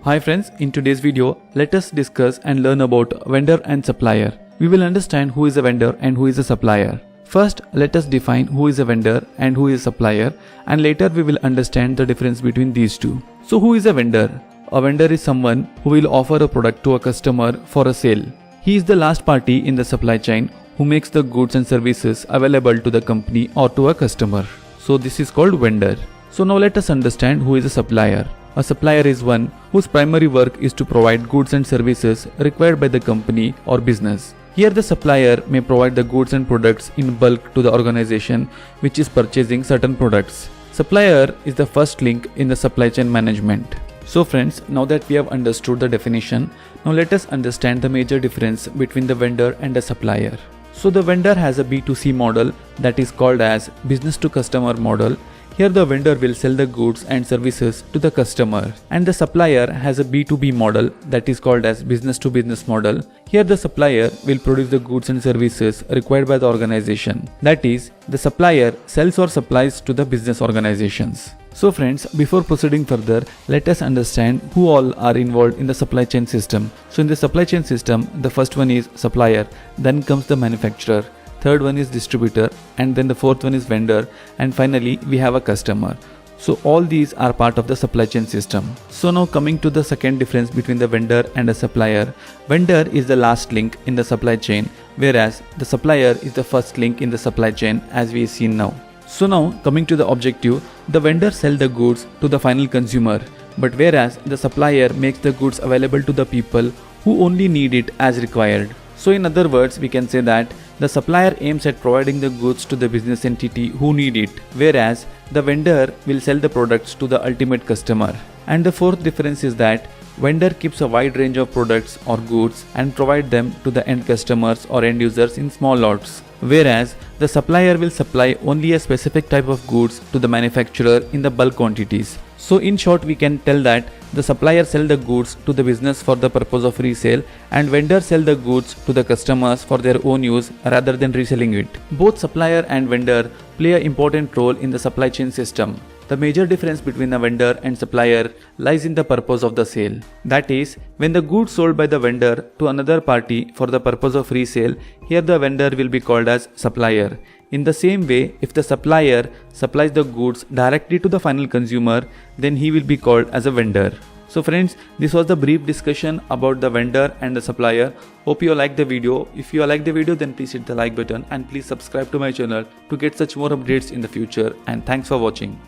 Hi friends, in today's video, let us discuss and learn about vendor and supplier. We will understand who is a vendor and who is a supplier. First, let us define who is a vendor and who is a supplier, and later we will understand the difference between these two. So who is a vendor? A vendor is someone who will offer a product to a customer for a sale. He is the last party in the supply chain who makes the goods and services available to the company or to a customer. So this is called vendor. So now let us understand who is a supplier. A supplier is one whose primary work is to provide goods and services required by the company or business. Here the supplier may provide the goods and products in bulk to the organization which is purchasing certain products. Supplier is the first link in the supply chain management. So friends, now that we have understood the definition, now let us understand the major difference between the vendor and the supplier. So the vendor has a B2C model that is called as business to customer model. Here the vendor will sell the goods and services to the customer, and the supplier has a B2B model that is called as business to business model. Here the supplier will produce the goods and services required by the organization. That is, the supplier sells or supplies to the business organizations. So friends, before proceeding further, let us understand who all are involved in the supply chain system. So in the supply chain system, the first one is supplier, then comes the manufacturer, third one is distributor, and then the fourth one is vendor, and finally we have a customer. So all these are part of the supply chain system. So now coming to the second difference between the vendor and a supplier. Vendor is the last link in the supply chain, whereas the supplier is the first link in the supply chain, as we see now. So now coming to the objective, the vendor sells the goods to the final consumer, but whereas the supplier makes the goods available to the people who only need it as required. So in other words, we can say that the supplier aims at providing the goods to the business entity who need it, whereas the vendor will sell the products to the ultimate customer. And the fourth difference is that vendor keeps a wide range of products or goods and provide them to the end customers or end users in small lots, whereas the supplier will supply only a specific type of goods to the manufacturer in the bulk quantities. So in short, we can tell that the supplier sells the goods to the business for the purpose of resale, and vendor sell the goods to the customers for their own use rather than reselling it. Both supplier and vendor play an important role in the supply chain system. The major difference between a vendor and supplier lies in the purpose of the sale. That is, when the goods sold by the vendor to another party for the purpose of resale, here the vendor will be called as supplier. In the same way, if the supplier supplies the goods directly to the final consumer, then he will be called as a vendor. So friends, this was the brief discussion about the vendor and the supplier. Hope you liked the video. If you liked the video, then please hit the like button and please subscribe to my channel to get such more updates in the future, and thanks for watching.